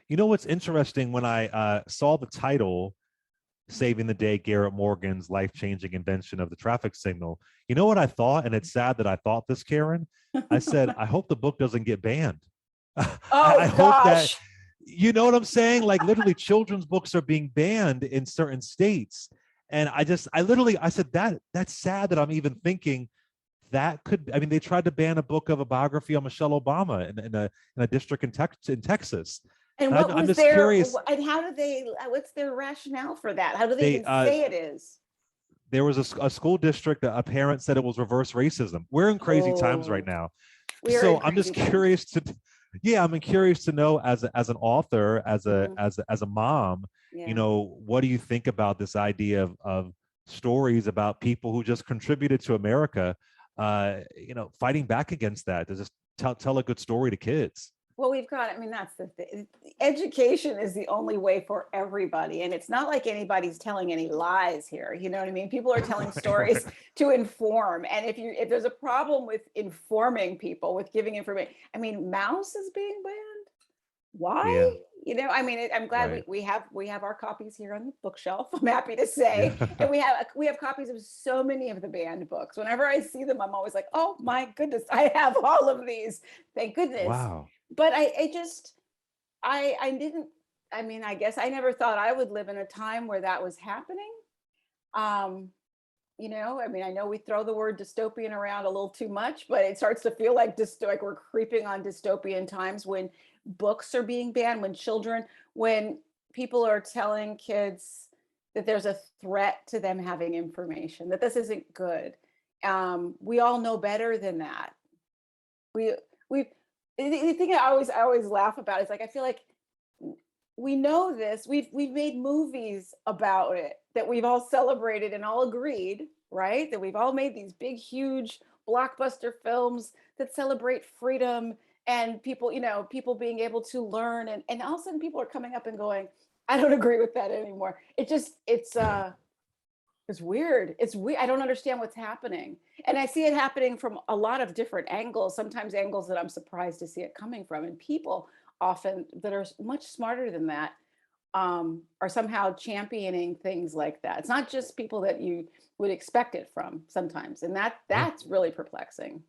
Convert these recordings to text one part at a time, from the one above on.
You know what's interesting when I saw the title, Saving the Day, Garrett Morgan's life-changing invention of the traffic signal. You know what I thought? And it's sad that I thought this, Karyn. I said, I hope the book doesn't get banned. I Oh hope that, gosh. you know what I'm saying? Like literally children's books are being banned in certain states. And I said that's sad that I'm even thinking that could, I mean, they tried to ban a book of a biography on Michelle Obama in a district in Texas. And And what I'm was just their, curious. and how do they, what's their rationale for that? How do they They even say it is? There was a school district, a parent said it was reverse racism. We're in crazy times right Oh, now. we are in So I'm just crazy times. curious to, yeah, I'm curious to know as an author, Mhm. as a mom, Yeah. what do you think about this idea of stories about people who just contributed to America, fighting back against that, to just tell a good story to kids. Well, we've got, I mean, that's the thing. Education is the only way for everybody. And it's not like anybody's telling any lies here. You know what I mean? People are telling Right, stories right. to inform. And if there's a problem with informing people, with giving information, I mean, mouse is being banned. Yeah, Why? I mean, I'm glad right. we have our copies here on the bookshelf. I'm happy to say, and Yeah. we have copies of so many of the banned books. Whenever I see them, I'm always like, oh my goodness, I have all of these. Thank goodness. Wow. But I just I didn't. I mean, I guess I never thought I would live in a time where that was happening. Um, I mean, I know we throw the word dystopian around a little too much, but it starts to feel like like we're creeping on dystopian times when books are being banned, when people are telling kids that there's a threat to them having information, that this isn't good. We all know better than that. We we the thing I always laugh about is like I feel like we know this. We've made movies about it that we've all celebrated and all agreed, right? That we've all made these big, huge blockbuster films that celebrate freedom and people, people being able to learn, and all of a sudden people are coming up and going, I don't agree with that anymore. It's weird. It's weird. I don't understand what's happening. And I see it happening from a lot of different angles, sometimes angles that I'm surprised to see it coming from. And people often that are much smarter than that are somehow championing things like that. It's not just people that you would expect it from sometimes. And Yeah. that's really perplexing.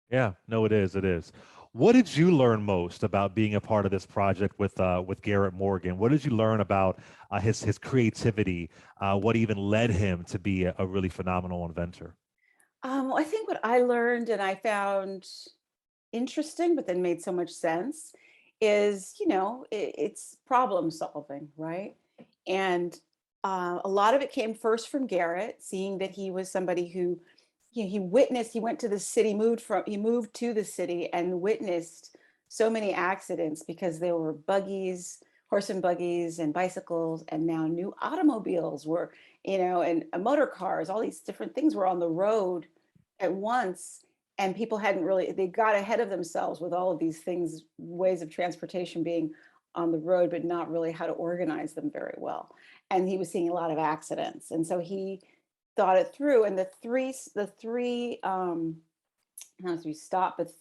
Yeah, no, it is. It is. What did you learn most about being a part of this project with Garrett Morgan? What did you learn about his creativity? What even led him to be a really phenomenal inventor? I think what I learned and I found interesting, but then made so much sense is, it's problem solving, right? And a lot of it came first from Garrett, seeing that he was somebody who, he witnessed, he went to the city, he moved to the city and witnessed so many accidents because there were buggies, horse and buggies and bicycles, and now new automobiles were, and motor cars, all these different things were on the road at once, and people hadn't really, they got ahead of themselves with all of these things, ways of transportation being on the road, but not really how to organize them very well. And he was seeing a lot of accidents, and so he thought it through. And the three not three stop, but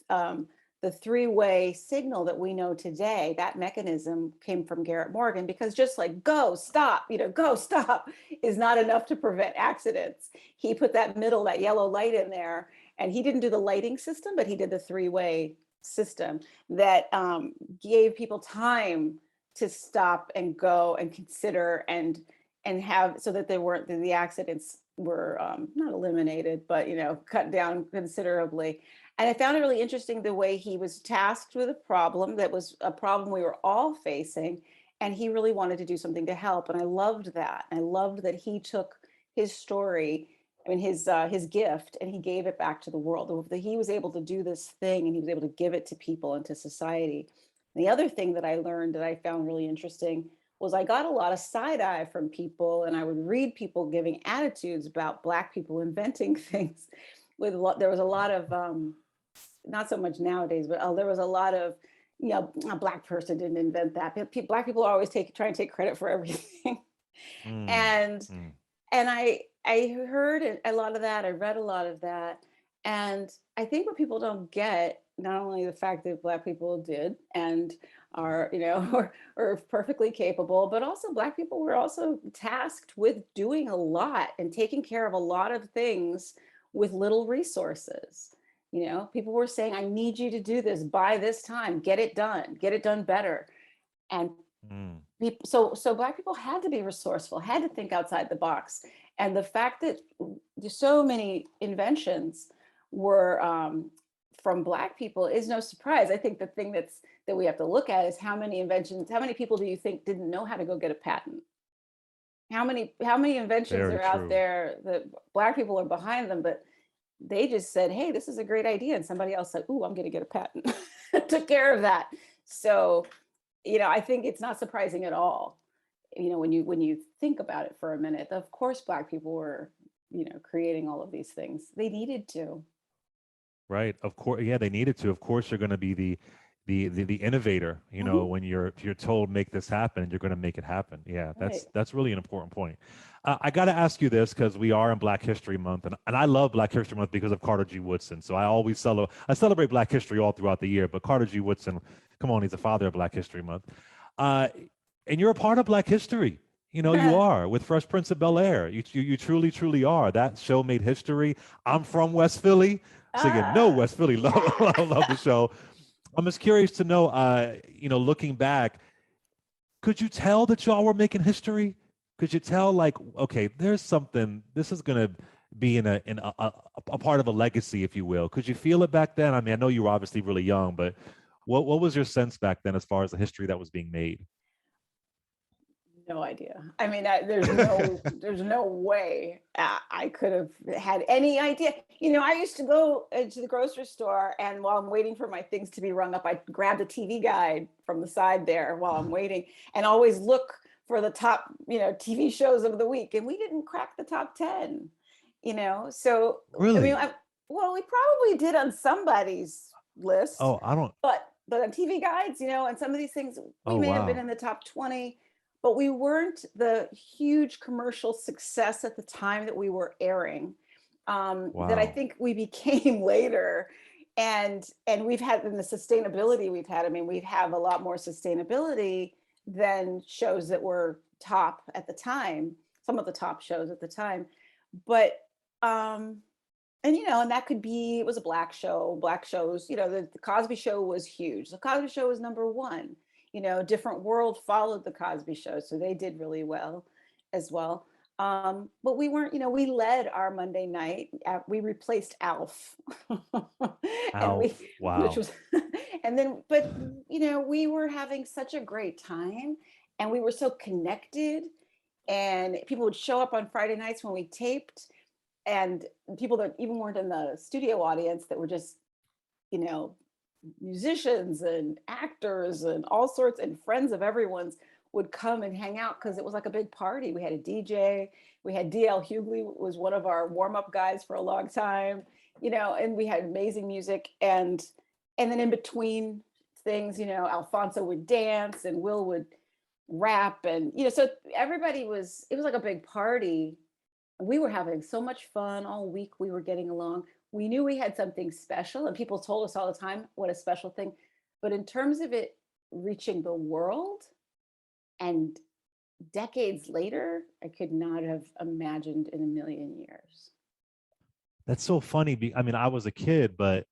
the three-way signal that we know today, that mechanism came from Garrett Morgan, because just like go, stop, go, stop is not enough to prevent accidents. He put that yellow light in there, and he didn't do the lighting system, but he did the three-way system that gave people time to stop and go and consider and have, so that the accidents were not eliminated, but cut down considerably. And I found it really interesting the way he was tasked with a problem that was a problem we were all facing, and he really wanted to do something to help. And I loved that. I loved that he took his story, I mean his gift, and he gave it back to the world. That he was able to do this thing, and he was able to give it to people and to society. And the other thing that I learned that I found really interesting was I got a lot of side eye from people, and I would read people giving attitudes about Black people inventing things. There was a lot of not so much nowadays, but there was a lot of, a Black person didn't invent that. Black people are always trying to take credit for everything. Mm, and mm, and I heard a lot of that. I read a lot of that, and I think what people don't get, not only the fact that Black people did, and are, are perfectly capable, but also Black people were also tasked with doing a lot and taking care of a lot of things with little resources. People were saying, I need you to do this by this time, get it done better. And Mm. so Black people had to be resourceful, had to think outside the box. And the fact that so many inventions were from Black people is no surprise. I think the thing that we have to look at is how many people do you think didn't know how to go get a patent? How many inventions Very are out true. there that Black people are behind them, but they just said, hey, this is a great idea. And somebody else said, ooh, I'm going to get a patent. Took care of that. So, I think it's not surprising at all. When you think about it for a minute, of course, Black people were, creating all of these things. They needed to. Right. Of course. Yeah, they needed to. Of course, you're going to be the innovator. Mhm. When you're told make this happen, you're going to make it happen. Yeah, Right. that's really an important point. I got to ask you this because we are in Black History Month, and I love Black History Month because of Carter G. Woodson. So I celebrate Black history all throughout the year, but Carter G. Woodson, come on, he's the father of Black History Month. Uh, and you're a part of Black history. You are with Fresh Prince of Bel Air. You truly, truly are. That show made history. I'm from West Philly. So again, no, Ah, West Philly, love the show. I'm just curious to know, looking back, could you tell that y'all were making history? Could you tell, like, okay, there's something. This is gonna be in a part of a legacy, if you will. Could you feel it back then? I mean, I know you were obviously really young, but what was your sense back then as far as the history that was being made? no idea. I mean, there's no way I could have had any idea. I used to go to the grocery store, and while I'm waiting for my things to be rung up, I grab the TV guide from the side there while I'm waiting, and always look for the top, TV shows of the week. And we didn't crack the top 10. So I mean, Really? well, we probably did on somebody's list, Oh, I don't. but on TV guides, and some of these things we Oh, may have been wow, in the top 20, but we weren't the huge commercial success at the time that we were airing, that I wow. think we became later. And we've had, in the sustainability we've had, I mean, we have a lot more sustainability than shows that were top at the time, some of the top shows at the time. But and that could be, it was a Black show. Black shows, the Cosby Show was huge. The Cosby Show was number one. Different World followed the Cosby Show, so they did really well as well. But we weren't, we led our Monday night. We replaced Alf, and Alf. which Wow. was, and then, but we were having such a great time, and we were so connected, and people would show up on Friday nights when we taped, and people that even weren't in the studio audience, that were just, you know, musicians and actors and all sorts, and friends of everyone's, would come and hang out because it was like a big party. We had a DJ. We had DL Hughley was one of our warm-up guys for a long time, and we had amazing music. And then in between things, Alfonso would dance and Will would rap, and so everybody was, it was like a big party. We were having so much fun all week. We were getting along. We knew we had something special, and people told us all the time what a special thing. But in terms of it reaching the world and decades later, I could not have imagined in a million years. That's so funny. I mean, I was a kid, but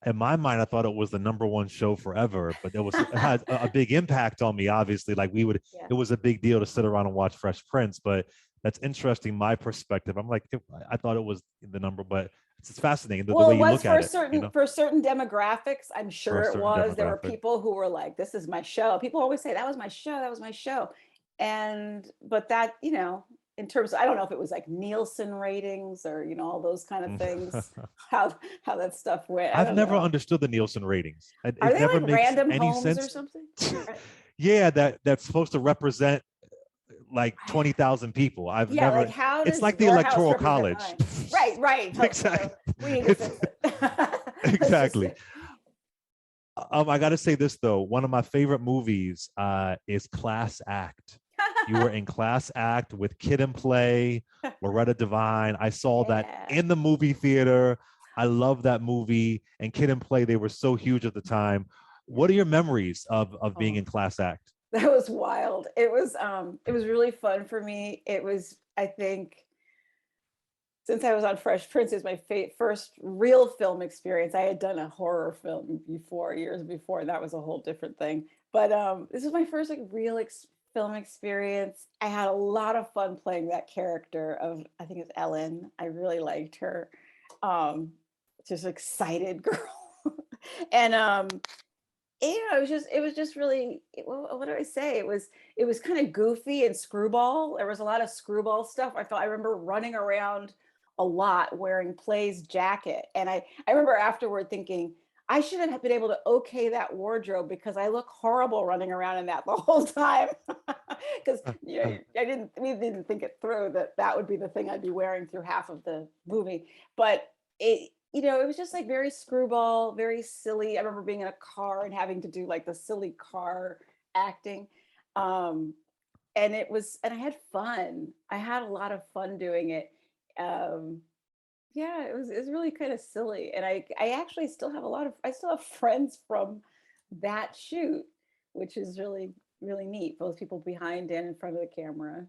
in my mind, I thought it was the number one show forever. But it had a big impact on me. Obviously, like Yeah. it was a big deal to sit around and watch Fresh Prince. But that's interesting. My perspective. I'm like, I thought it was the number, but it's fascinating the Well, way it you was look at it. You know, for certain demographics. I'm for a sure it certain was. There were demographic. people who were like, "This is my show." People always say, "That was my show. That was my show." And but that, in terms of, I don't know if it was like Nielsen ratings or all those kind of things, how that stuff went. I I've don't never know. understood the Nielsen ratings. Are It they never like makes random any homes or sense. something? Right. Yeah, that's supposed to represent like I- 20,000 people. I've Yeah, like never. how It's does like the your house electoral represent college. mine? Right, right. Exactly. We need to It's fix it. Let's just exactly. I got to say this though. One of my favorite movies is Class Act. You were in Class Act with Kid and Play, Loretta Devine. I saw that Yeah. in the movie theater. I love that movie. And Kid and Play, they were so huge at the time. What are your memories of being Oh, in class act? that was wild. It was really fun for me. It was, I think, since I was on Fresh Prince, is my first real film experience. I had done a horror film before, years before, and that was a whole different thing. But this was my first like real film experience. I had a lot of fun playing that character of, I think it's Ellen. I really liked her. Um, just excited girl. And it was just really, what do I say? It was kind of goofy and screwball. There was a lot of screwball stuff. I remember running around a lot wearing Play's jacket. And I remember afterward thinking, I should have been able to okay that wardrobe because I look horrible running around in that the whole time. Because we didn't think it through that that would be the thing I'd be wearing through half of the movie. But it was just like very screwball, very silly. I remember being in a car and having to do like the silly car acting. Um, and I had fun. I had a lot of fun doing it. Um, yeah, it was really kind of silly. And I actually still have I still have friends from that shoot, which is really, really neat, both people behind and in front of the camera.